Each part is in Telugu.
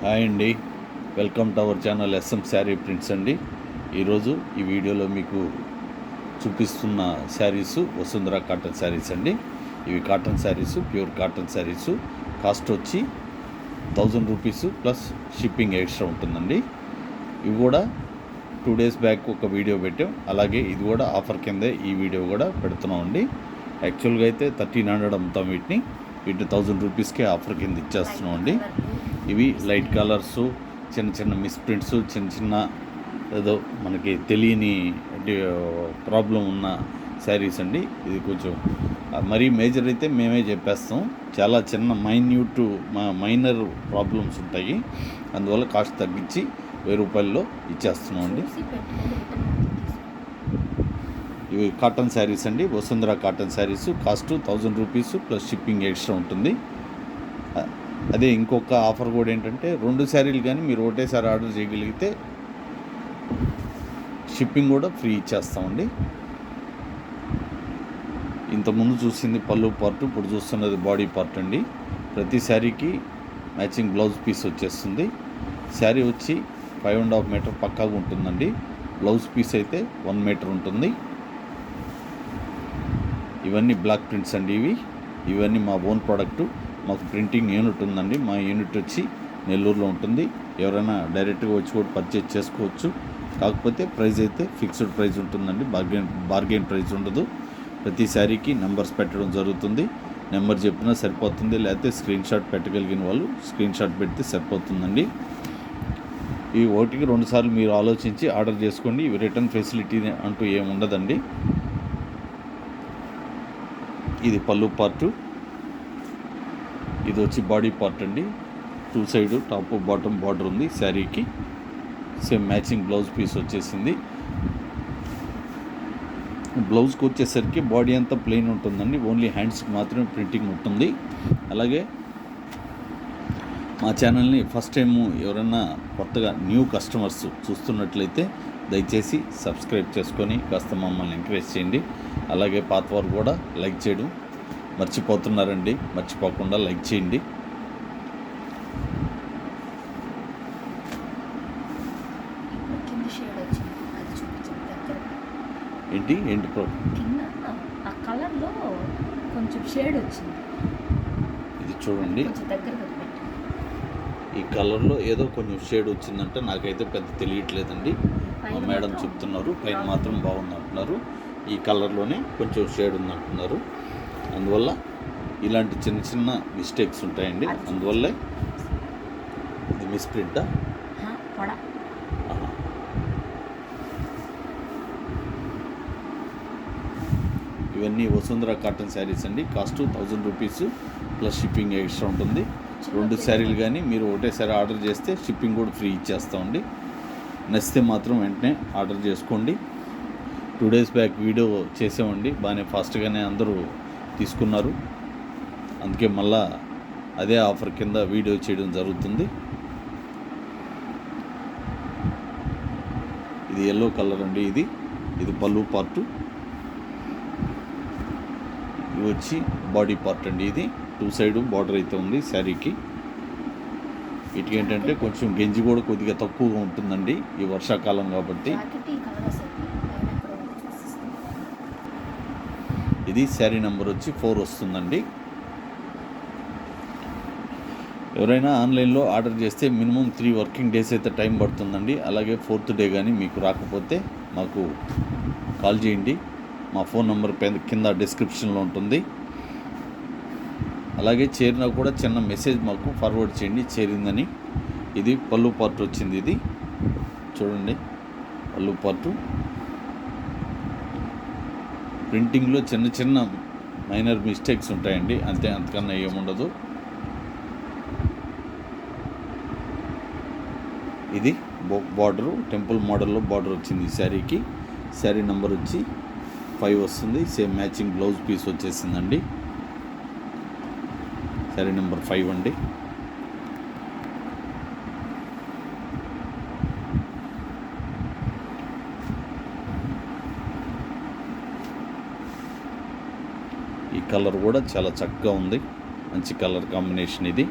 హాయ్ అండి, welcome to our channel S M sari prints అండి. ఈరోజు ఈ వీడియోలో మీకు చూపిస్తున్న శారీస్ వసుంధర కాటన్ శారీస్ అండి. ఇవి cotton saris, pure cotton saris. Cost వచ్చి 1000 రూపీస్ ప్లస్ షిప్పింగ్ ఎక్స్ట్రా ఉంటుందండి. ఇవి కూడా 2 days బ్యాక్ ఒక వీడియో పెట్టాం, అలాగే ఇది కూడా ఆఫర్ కిందే ఈ వీడియో కూడా పెడుతున్నాం అండి. యాక్చువల్గా అయితే 1300 అమ్ముతాం వీటిని 1000 రూపీస్కే ఆఫర్ కింద ఇచ్చేస్తున్నాం అండి. ఇవి లైట్ కలర్స్, చిన్న చిన్న మిస్ప్రింట్స్, చిన్న చిన్న ఏదో మనకి తెలియని ప్రాబ్లం ఉన్న శారీస్ అండి. ఇది కొంచెం మరీ మేజర్ అయితే మేమే చెప్పేస్తాం, చాలా చిన్న మైనర్ ప్రాబ్లమ్స్ ఉంటాయి, అందువల్ల కాస్ట్ తగ్గించి 1000 రూపాయల్లో ఇచ్చేస్తున్నాం అండి. ఇవి కాటన్ శారీస్ అండి, Vasundhara cotton saris. Cost 1000 rupees plus shipping extra ఉంటుంది. అదే ఇంకొక ఆఫర్ కూడా ఏంటంటే 2 శారీలు కానీ మీరు ఒకటేసారి ఆర్డర్ చేయగలిగితే షిప్పింగ్ కూడా ఫ్రీ ఇచ్చేస్తామండి. ఇంతకుముందు చూసింది పళ్ళు పార్ట్, ఇప్పుడు చూస్తున్నది బాడీ పార్ట్ అండి. ప్రతి శారీకి మ్యాచింగ్ బ్లౌజ్ పీస్ వచ్చేస్తుంది. శారీ వచ్చి 5.5 మీటర్ పక్కాగా ఉంటుందండి. బ్లౌజ్ పీస్ అయితే 1 మీటర్ ఉంటుంది. ఇవన్నీ బ్లాక్ ప్రింట్స్ అండి. ఇవన్నీ మా ఓన్ ప్రోడక్టు. మాకు ప్రింటింగ్ యూనిట్ ఉందండి. మా యూనిట్ వచ్చి నెల్లూరులో ఉంటుంది. ఎవరైనా డైరెక్ట్గా వచ్చి కూడా పర్చేజ్ చేసుకోవచ్చు. కాకపోతే ప్రైస్ అయితే ఫిక్స్డ్ ప్రైస్ ఉంటుందండి, బార్గెన్ ప్రైస్ ఉండదు. ప్రతి శారీకి నెంబర్స్ పెట్టడం జరుగుతుంది. నెంబర్ చెప్పినా సరిపోతుంది, లేకపోతే స్క్రీన్ షాట్ పెట్టగలిగిన వాళ్ళు స్క్రీన్ షాట్ పెడితే సరిపోతుందండి. ఈ 1-2 సార్లు మీరు ఆలోచించి ఆర్డర్ చేసుకోండి. ఇవి రిటర్న్ ఫెసిలిటీ అంటూ ఏముండదండి. ఇది పళ్ళు పార్టు, ఇది వచ్చి బాడీ పార్ట్ అండి. 2 సైడ్ టాప్ బాటమ్ బార్డర్ ఉంది శారీకి. సేమ్ మ్యాచింగ్ బ్లౌజ్ పీస్ వచ్చేసింది. బ్లౌజ్కి వచ్చేసరికి బాడీ అంతా ప్లెయిన్ ఉంటుందండి, ఓన్లీ హ్యాండ్స్కి మాత్రమే ప్రింటింగ్ ఉంటుంది. అలాగే మా ఛానల్ని ఫస్ట్ టైం ఎవరైనా కొత్తగా న్యూ కస్టమర్స్ చూస్తున్నట్లయితే దయచేసి సబ్స్క్రైబ్ చేసుకొని కాస్త మమ్మల్ని ఎంకరేజ్ చేయండి. అలాగే పాతవారు కూడా లైక్ చేయడం మర్చిపోతున్నారండి, మర్చిపోకుండా లైక్ చేయండి. ఏంటి కలర్లో కొంచెం షేడ్ వచ్చింది. ఇది చూడండి, ఈ కలర్లో ఏదో కొంచెం షేడ్ వచ్చిందంటే నాకైతే పెద్ద తెలియట్లేదండి. మా మేడం చెప్తున్నారు పైన మాత్రం బాగుంది అంటున్నారు. ఈ కలర్లోనే కొంచెం షేడ్ ఉంది అంటున్నారు. అందువల్ల ఇలాంటి చిన్న చిన్న మిస్టేక్స్ ఉంటాయండి. అందువల్లే ఇది మిస్ప్రింటా. ఇవన్నీ వసుంధర కాటన్ శారీస్ అండి. Cost 1000 rupees plus shipping extra ఉంటుంది. 2 శారీలు కానీ మీరు ఒకటేసారి ఆర్డర్ చేస్తే షిప్పింగ్ కూడా ఫ్రీ ఇచ్చేస్తామండి. నచ్చితే మాత్రం వెంటనే ఆర్డర్ చేసుకోండి. 2 days బ్యాక్ వీడియో చేసామండి, బాగానే ఫాస్ట్గానే అందరూ తీసుకున్నారు. అందుకే మళ్ళా అదే ఆఫర్ కింద వీడియో చేయడం జరుగుతుంది. ఇది ఎల్లో కలర్ అండి. ఇది పళ్ళు పార్టు, ఇది వచ్చి బాడీ పార్ట్ అండి. ఇది 2 సైడ్ బార్డర్ అయితే ఉంది శారీకి. వీటికి ఏంటంటే కొంచెం గెంజి కూడా కొద్దిగా తక్కువగా ఉంటుందండి ఈ వర్షాకాలం కాబట్టి. ఇది శారీ నెంబర్ వచ్చి 4 వస్తుందండి. ఎవరైనా ఆన్లైన్లో ఆర్డర్ చేస్తే మినిమం 3 వర్కింగ్ డేస్ అయితే టైం పడుతుందండి. అలాగే 4th డే కానీ మీకు రాకపోతే మాకు కాల్ చేయండి. మా ఫోన్ నెంబర్ కింద డిస్క్రిప్షన్లో ఉంటుంది. అలాగే చేరినా కూడా చిన్న మెసేజ్ మాకు ఫార్వర్డ్ చేయండి చేరిందని. ఇది పళ్ళు పార్ట్ వచ్చింది. ఇది చూడండి, పళ్ళు పార్టు. ప్రింటింగ్లో చిన్న చిన్న మైనర్ మిస్టేక్స్ ఉంటాయండి, అంతకన్నా ఏముండదు. ఇది బార్డరు టెంపుల్ మోడల్లో బార్డర్ వచ్చింది ఈ శారీకి. శారీ నెంబర్ వచ్చి 5 వస్తుంది. సేమ్ మ్యాచింగ్ బ్లౌజ్ పీస్ వచ్చేసిందండి. శారీ నెంబర్ 5 అండి. ఈ కలర్ కూడా చాలా చక్కగా ఉంది, మంచి కలర్ కాంబినేషన్ ఇది.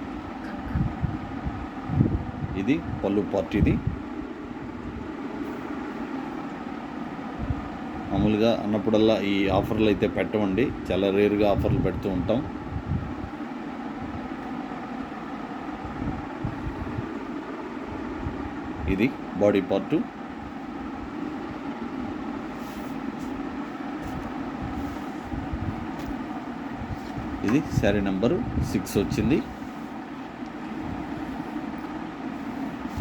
ఇది పళ్ళు పార్ట్. ఇది మామూలుగా అన్నప్పుడల్లా ఈ ఆఫర్లు అయితే పెట్టమండి, చాలా రేర్గా ఆఫర్లు పెడుతూ ఉంటాం. ఇది బాడీ పార్టు. ఇది శారీ నెంబరు 6 వచ్చింది.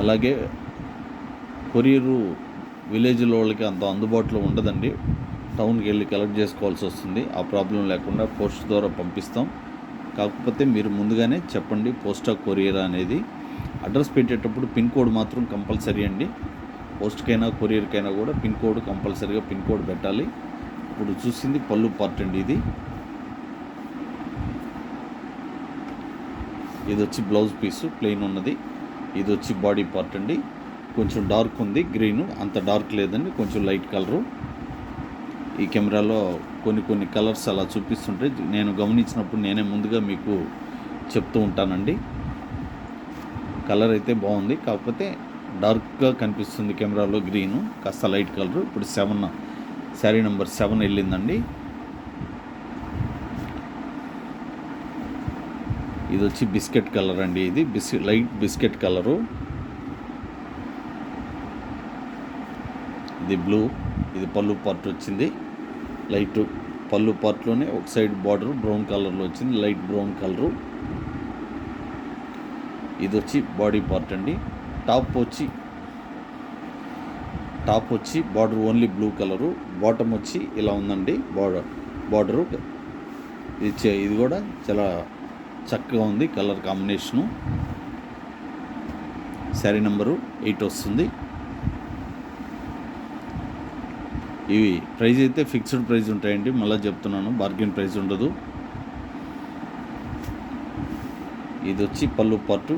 అలాగే కొరియరు విలేజ్లో వాళ్ళకి అంత అందుబాటులో ఉండదండి, టౌన్కి వెళ్ళి కలెక్ట్ చేసుకోవాల్సి వస్తుంది. ఆ ప్రాబ్లం లేకుండా పోస్ట్ ద్వారా పంపిస్తాం. కాకపోతే మీరు ముందుగానే చెప్పండి పోస్టా కొరియర్ అనేది. అడ్రస్ పెట్టేటప్పుడు పిన్ కోడ్ మాత్రం కంపల్సరీ అండి. పోస్ట్కైనా కొరియర్కైనా కూడా పిన్ కోడ్ కంపల్సరీగా పిన్ కోడ్ పెట్టాలి. ఇప్పుడు చూసింది పళ్ళు పార్ట్ అండి. ఇది వచ్చి బ్లౌజ్ పీసు ప్లెయిన్ ఉన్నది. ఇది వచ్చి బాడీ పార్ట్ అండి. కొంచెం డార్క్ ఉంది గ్రీను, అంత డార్క్ లేదండి, కొంచెం లైట్ కలరు. ఈ కెమెరాలో కొన్ని కలర్స్ అలా చూపిస్తుంటే నేను గమనించినప్పుడు నేనే ముందుగా మీకు చెప్తూ ఉంటానండి. కలర్ అయితే బాగుంది, కాకపోతే డార్క్గా కనిపిస్తుంది కెమెరాలో గ్రీను, కాస్త లైట్ కలరు. ఇప్పుడు 7 శారీ నెంబర్ 7 వెళ్ళిందండి. ఇది వచ్చి బిస్కెట్ కలర్ అండి. ఇది లైట్ బిస్కెట్ కలరు. ఇది బ్లూ. ఇది పళ్ళు పార్ట్ వచ్చింది. లైట్ పళ్ళు పార్ట్లోనే ఒక సైడ్ బార్డర్ బ్రౌన్ కలర్లో వచ్చింది, లైట్ బ్రౌన్ కలరు. ఇది వచ్చి బాడీ పార్ట్ అండి. టాప్ వచ్చి border only blue colour. Bottom వచ్చి ఇలా ఉందండి బార్డరు. ఇది కూడా చాలా చక్కగా ఉంది కలర్ కాంబినేషను. శారీ నెంబరు 8 వస్తుంది. ఇవి ప్రైస్ అయితే ఫిక్స్డ్ ప్రైస్ ఉంటాయండి, మళ్ళీ చెప్తున్నాను, బార్గెన్ ప్రైస్ ఉండదు. ఇది వచ్చి పళ్ళు పార్టు.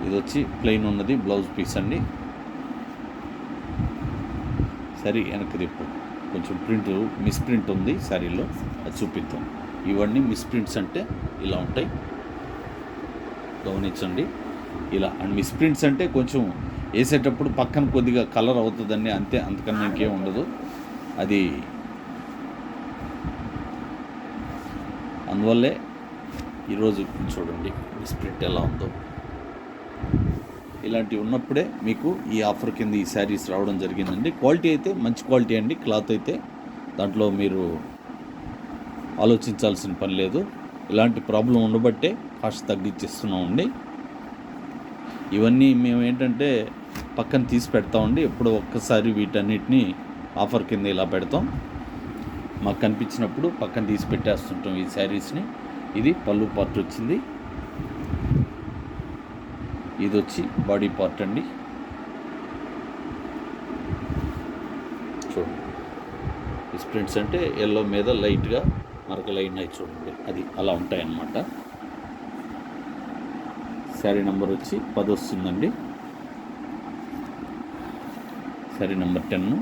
ఇది వచ్చి ప్లెయిన్ ఉన్నది బ్లౌజ్ పీస్ అండి. సరే వెనక్కి తిప్పు, కొంచెం ప్రింట్ మిస్ప్రింట్ ఉంది శారీలో, అది చూపిద్దాం. ఇవన్నీ మిస్ప్రింట్స్ అంటే ఇలా ఉంటాయి, గమనించండి. ఇలా అండ్ మిస్ప్రింట్స్ అంటే కొంచెం వేసేటప్పుడు పక్కన కొద్దిగా కలర్ అవుతుందండి, అంతే, అంతకన్నా ఇంకేం ఉండదు. అది అందువల్లే ఈరోజు చూడండి మిస్ప్రింట్ ఎలా ఉందో. ఇలాంటివి ఉన్నప్పుడే మీకు ఈ ఆఫర్ కింద ఈ శారీస్ రావడం జరిగిందండి. క్వాలిటీ అయితే మంచి క్వాలిటీ అండి, క్లాత్ అయితే దాంట్లో మీరు ఆలోచించాల్సిన పని లేదు. ఇలాంటి ప్రాబ్లం ఉండబట్టే కాస్ట్ తగ్గించేస్తున్నామండి. ఇవన్నీ మేము ఏంటంటే పక్కన తీసి పెడతామండి, ఎప్పుడో ఒక్కసారి వీటన్నిటిని ఆఫర్ కింద ఇలా పెడతాం. మాకు కనిపించినప్పుడు పక్కన తీసి పెట్టేస్తుంటాం ఈ శారీస్ని. ఇది పళ్ళు పార్ట్ వచ్చింది. ఇది వచ్చి బాడీ పార్ట్ అండి. చూడండి ప్రింట్స్ అంటే ఎల్లో మీద లైట్గా మరకలు అయినాయి చూడండి, అది అలా ఉంటాయన్నమాట. శారీ నెంబర్ వచ్చి 10 వస్తుందండి. శారీ నెంబర్ 10.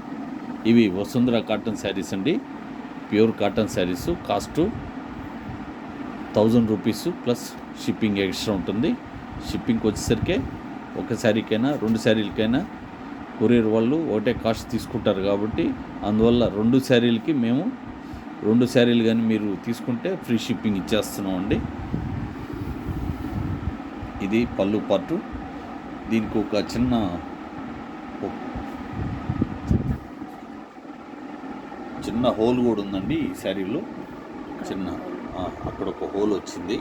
ఇవి వసుంధర కాటన్ శారీస్ అండి, pure cotton saris. Cost 1000 rupees plus shipping extra ఉంటుంది. షిప్పింగ్కి వచ్చేసరికి ఒక శారీకైనా 2 శారీలకైనా కొరియర్ వాళ్ళు ఒకటే కాస్ట్ తీసుకుంటారు కాబట్టి, అందువల్ల 2 శారీలకి మేము 2 శారీలు కానీ మీరు తీసుకుంటే ఫ్రీ షిప్పింగ్ ఇచ్చేస్తున్నామండి. ఇది పళ్ళు పార్టు. దీనికి ఒక చిన్న హోల్ కూడా ఉందండి ఈ శారీలో. అక్కడ ఒక హోల్ వచ్చింది.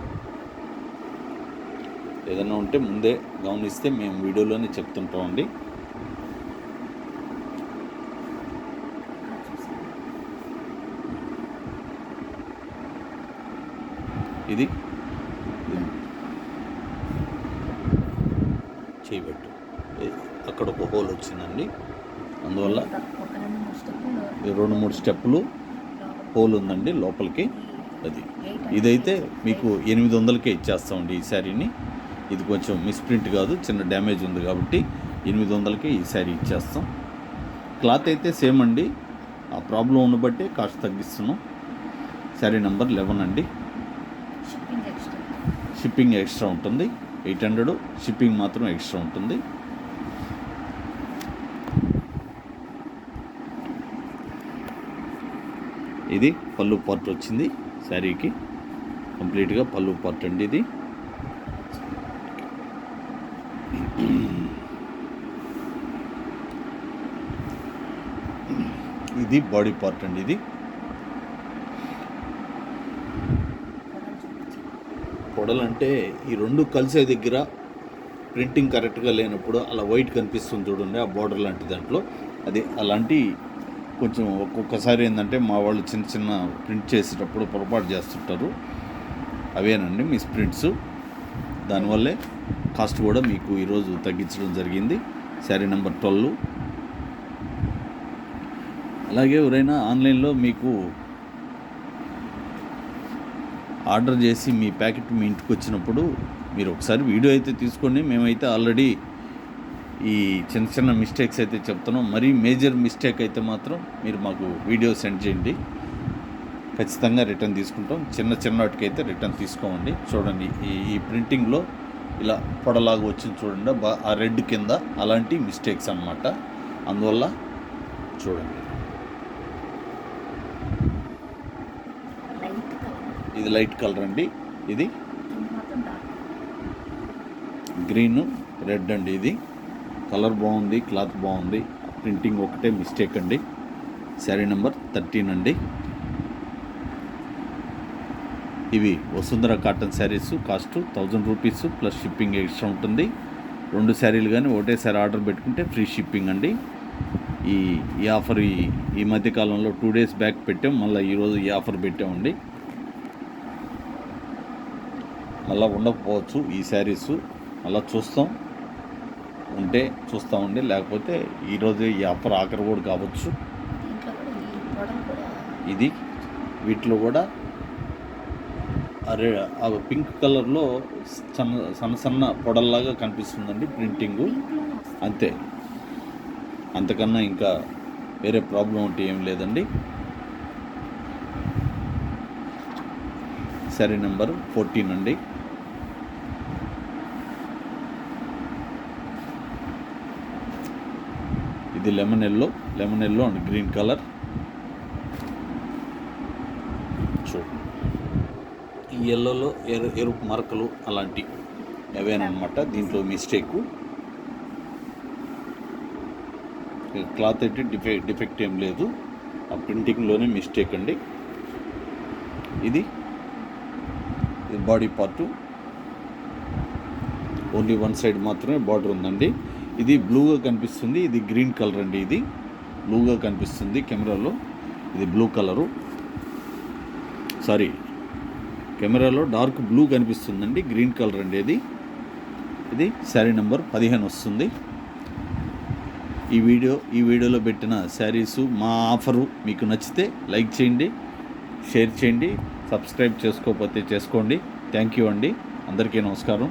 ఏదైనా ఉంటే ముందే గమనిస్తే మేము వీడియోలోనే చెప్తుంటామండి. ఇది చేయబెట్టు, అక్కడ ఒక హోల్ వచ్చిందండి, అందువల్ల 2-3 స్టెప్పులు హోల్ ఉందండి లోపలికి. అది ఇదైతే మీకు 800కే ఇచ్చేస్తామండి ఈ శారీని. ఇది కొంచెం మిస్ప్రింట్ కాదు, చిన్న డ్యామేజ్ ఉంది కాబట్టి 800కే ఈ శారీ ఇచ్చేస్తాం. క్లాత్ అయితే సేమ్ అండి, ఆ ప్రాబ్లం ఉండబట్టే కాస్ట్ తగ్గిస్తున్నాం. శారీ నెంబర్ 11 అండి. షిప్పింగ్ ఎక్స్ట్రా ఉంటుంది. 800 షిప్పింగ్ మాత్రం ఎక్స్ట్రా ఉంటుంది. ఇది పళ్ళు పార్ట్ వచ్చింది శారీకి, కంప్లీట్గా పళ్ళు పార్ట్ అండి ఇది. ఇది బాడీ పార్ట్ అండి. ఇది పొడలు అంటే ఈ రెండు కలిసే దగ్గర ప్రింటింగ్ కరెక్ట్గా లేనప్పుడు అలా వైట్ కనిపిస్తుంది చూడండి, ఆ బార్డర్ లాంటి దాంట్లో అది అలాంటి కొంచెం ఒక్కొక్కసారి ఏంటంటే మా వాళ్ళు చిన్న చిన్న ప్రింట్ చేసేటప్పుడు పొరపాటు చేస్తుంటారు. అవేనండి మిస్ ప్రింట్స్. దానివల్లే కాస్ట్ కూడా మీకు ఈరోజు తగ్గించడం జరిగింది. శారీ నెంబర్ 12. అలాగే ఎవరైనా ఆన్లైన్లో మీకు ఆర్డర్ చేసి మీ ప్యాకెట్ మీ ఇంటికి వచ్చినప్పుడు మీరు ఒకసారి వీడియో అయితే తీసుకోండి. మేమైతే ఆల్రెడీ ఈ చిన్న చిన్న మిస్టేక్స్ అయితే చెప్తున్నాం. మరీ మేజర్ మిస్టేక్ అయితే మాత్రం మీరు మాకు వీడియో సెండ్ చేయండి, ఖచ్చితంగా రిటర్న్ తీసుకుంటాం. చిన్న చిన్న వాటికి అయితే రిటర్న్ తీసుకోమండి. చూడండి ఈ ప్రింటింగ్లో ఇలా పొడలాగా వచ్చింది చూడండి, ఆ రెడ్ కింద అలాంటి మిస్టేక్స్ అన్నమాట. అందువల్ల చూడండి, ఇది లైట్ కలర్ అండి. ఇది గ్రీన్ రెడ్ అండి. ఇది కలర్ బాగుంది, క్లాత్ బాగుంది, ప్రింటింగ్ ఒకటే మిస్టేక్ అండి. శారీ నెంబర్ 13 అండి. ఇవి Vasundhara cotton saris. Cost 1000 rupees plus shipping extra ఉంటుంది. 2 శారీలు కానీ ఒకటేసారి ఆర్డర్ పెట్టుకుంటే ఫ్రీ షిప్పింగ్ అండి. ఈ ఆఫర్ ఈ మధ్యకాలంలో 2 డేస్ బ్యాక్ పెట్టాం, మళ్ళీ ఈరోజు ఈ ఆఫర్ పెట్టామండి. మళ్ళీ ఉండకపోవచ్చు ఈ శారీస్, మళ్ళీ ఉంటే చూస్తామండి, లేకపోతే ఈరోజు ఈ ఆఫర్ ఆఖరి కూడా కావచ్చు. ఇది వీటిలో కూడా ఆ పింక్ కలర్లో సన్న సన్న పొడల్లాగా కనిపిస్తుందండి ప్రింటింగు, అంతే. అంతకన్నా ఇంకా వేరే ప్రాబ్లం అంటే ఏం లేదండి. శారీ నెంబర్ 14 అండి. ఇది lemon yellow and green colour. చూడండి, ఈ ఎల్లోలో ఎరుపు మరకలు అలాంటి అవేనమాట దీంట్లో మిస్టేక్. క్లాత్ అయితే డిఫెక్ట్ ఏం లేదు, ఆ ప్రింటింగ్లోనే మిస్టేక్ అండి. ఇది body part, only one side మాత్రమే బార్డర్ ఉందండి. ఇది బ్లూగా కనిపిస్తుంది, ఇది గ్రీన్ కలర్ అండి. ఇది బ్లూగా కనిపిస్తుంది కెమెరాలో, ఇది బ్లూ కలరు, సారీ కెమెరాలో డార్క్ బ్లూ కనిపిస్తుందండి, గ్రీన్ కలర్ అండి. ఇది శారీ నెంబర్ 15 వస్తుంది. ఈ వీడియోలో పెట్టిన శారీసు మా ఆఫరు మీకు నచ్చితే లైక్ చేయండి, షేర్ చేయండి, సబ్స్క్రైబ్ చేసుకోకపోతే చేసుకోండి. థ్యాంక్ యూ అండి, అందరికీ నమస్కారం.